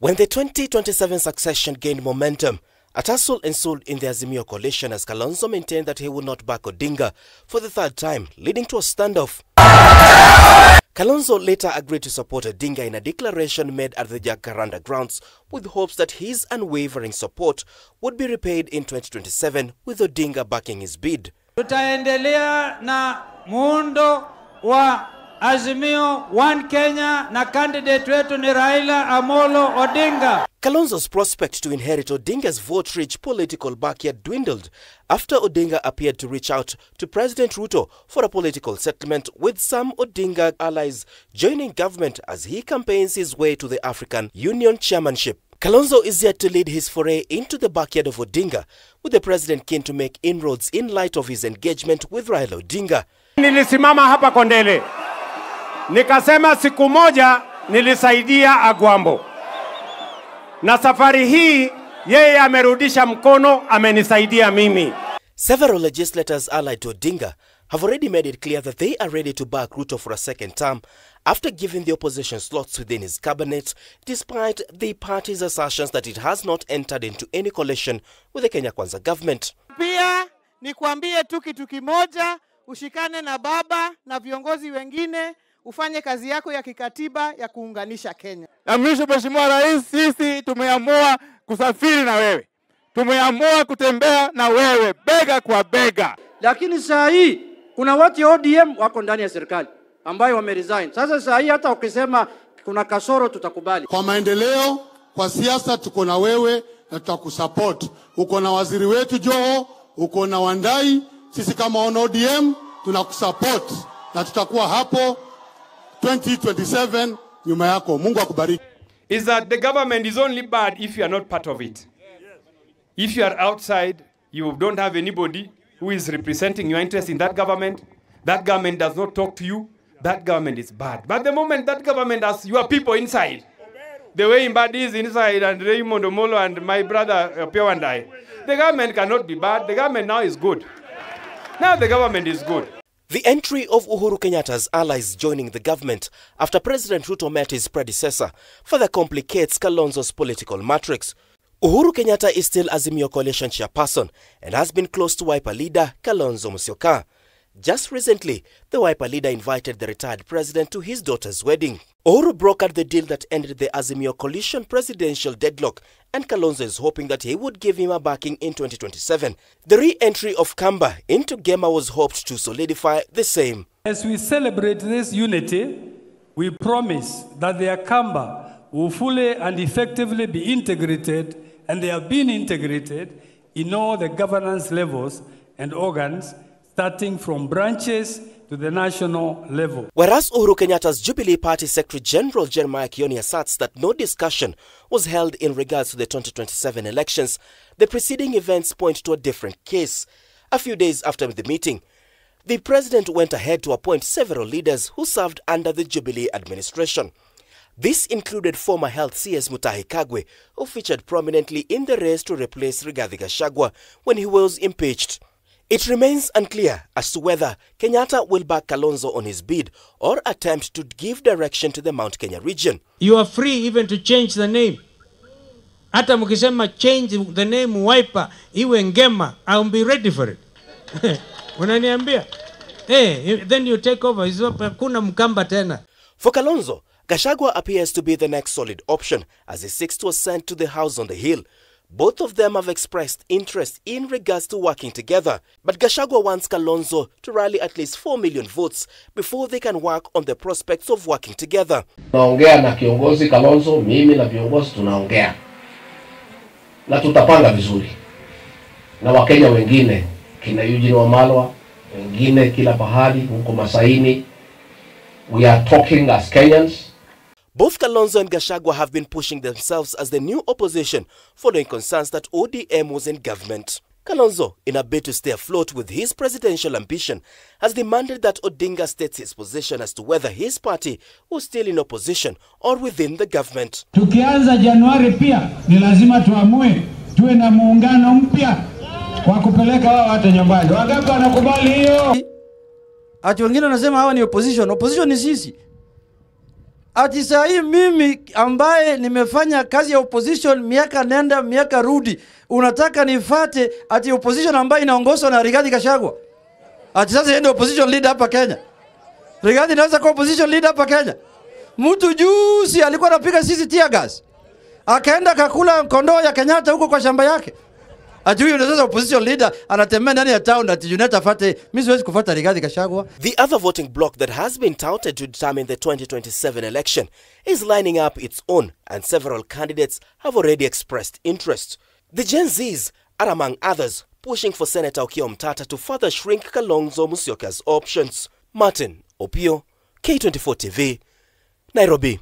When the 2027 succession gained momentum, a tussle ensued in the Azimio coalition as Kalonzo maintained that he would not back Odinga for the third time, leading to a standoff. Kalonzo later agreed to support Odinga in a declaration made at the Jacaranda grounds with hopes that his unwavering support would be repaid in 2027 with Odinga backing his bid. Tutaendelea na muundo wa Azimio One Kenya na candidate wetu ni Raila Amolo Odinga. Kalonzo's prospect to inherit Odinga's vote-rich political backyard dwindled after Odinga appeared to reach out to President Ruto for a political settlement, with some Odinga allies joining government as he campaigns his way to the African Union chairmanship. Kalonzo is yet to lead his foray into the backyard of Odinga, with the president keen to make inroads in light of his engagement with Raila Odinga. Nilisimama hapa Kondele. Nikasema siku moja nilisaidia Agwambo. Na safari hii yeye amerudisha mkono, amenisaidia mimi. Several legislators allied to Odinga have already made it clear that they are ready to back Ruto for a second term after giving the opposition slots within his cabinet, despite the party's assertions that it has not entered into any coalition with the Kenya Kwanza government. Pia nikuambie tu kitu kimoja, ushikane na baba na viongozi wengine, ufanye kazi yako ya kikatiba ya kuunganisha Kenya. Na mwisho, Mheshimiwa Rais, sisi tumeamua kusafiri na wewe. Tumeamua kutembea na wewe bega kwa bega. Lakini saa hii kuna watu ODM wako ndani ya serikali ambayo wameresign. Sasa saa hii hata ukisema kuna kasoro tutakubali. Kwa maendeleo, kwa siasa tuko na wewe na tutakusupport. Uko na waziri wetu Joho, uko na Wandai, sisi kama ODM tunakusupport na tutakuwa hapo 2027 nyuma yako. Mungu akubariki. Is that the government is only bad if you are not part of it. If you are outside, you don't have anybody who is representing your interest in that government does not talk to you, that government is bad. But the moment that government has your people inside, the way Mbadi is inside and Raymond Omolo and my brother Pewandai, the government cannot be bad. The government now is good. Now the government is good. The entry of Uhuru Kenyatta's allies joining the government after President Ruto met his predecessor further complicates Kalonzo's political matrix. Uhuru Kenyatta is still Azimio coalition chairperson and has been close to Wiper leader Kalonzo Musyoka. Just recently, the Wiper leader invited the retired president to his daughter's wedding. Uhuru brokered the deal that ended the Azimio coalition presidential deadlock, and Kalonzo is hoping that he would give him a backing in 2027. The re-entry of Kamba into Gema was hoped to solidify the same. As we celebrate this unity, we promise that the Kamba will fully and effectively be integrated, and they have been integrated in all the governance levels and organs, starting from branches to the national level. Whereas Uhuru Kenyatta's Jubilee Party Secretary General Jeremiah Kioni asserts that no discussion was held in regards to the 2027 elections, the preceding events point to a different case. A few days after the meeting, the president went ahead to appoint several leaders who served under the Jubilee administration. This included former Health CS Mutahi Kagwe, who featured prominently in the race to replace Rigathi Gachagua when he was impeached. It remains unclear as to whether Kenyatta will back Kalonzo on his bid or attempt to give direction to the Mount Kenya region. You are free even to change the name. Hata mkisema change the name Wiper, iwe Ngema, I'll be ready for it. Unaniambia? Then you take over. Kuna mkamba tena. For Kalonzo, Gachagua appears to be the next solid option as he seeks to ascend to the house on the hill. Both of them have expressed interest in regards to working together, but Gachagua wants Kalonzo to rally at least 4 million votes before they can work on the prospects of working together. Tunaongea na kiongozi Kalonzo, mimi na viongozi tunaongea. Na tutapanga vizuri. Na Wakenya wengine, kina Eugene Wamalwa, wengine kila pahali huko Masaini. We are talking as Kenyans. Both Kalonzo and Gachagua have been pushing themselves as the new opposition following concerns that ODM was in government. Kalonzo, in a bid to stay afloat with his presidential ambition, has demanded that Odinga states his position as to whether his party was still in opposition or within the government. Tukianza Januari pia ni lazima tuamue tuwe na muungano mpya kwa kupeleka wao watu nyumbani. Wangapi wanakubali hiyo? Ati wengine wanasema hawa ni opposition. Opposition ni sisi. ati saa hii mimi ambaye nimefanya kazi ya opposition miaka nenda miaka rudi, unataka nifate ati opposition ambaye inaongozwa na Rigathi Gachagua? Ati sasa yeye opposition leader hapa Kenya? Rigathi anaweza kuwa opposition leader hapa Kenya? Mtu juzi alikuwa anapiga sisi tear gas, akaenda kakula kondoo ya Kenyatta huko kwa shamba yake. Ati huyu ndio opposition leader anatembea ndani ya town ati Juneta fate. Mimi siwezi kufuata Rigathi Gachagua. The other voting bloc that has been touted to determine the 2027 election is lining up its own, and several candidates have already expressed interest. The Gen Zs are among others pushing for Senator Okiya Omtatah to further shrink Kalonzo Musyoka's options. Martin Opio, K24 TV, Nairobi.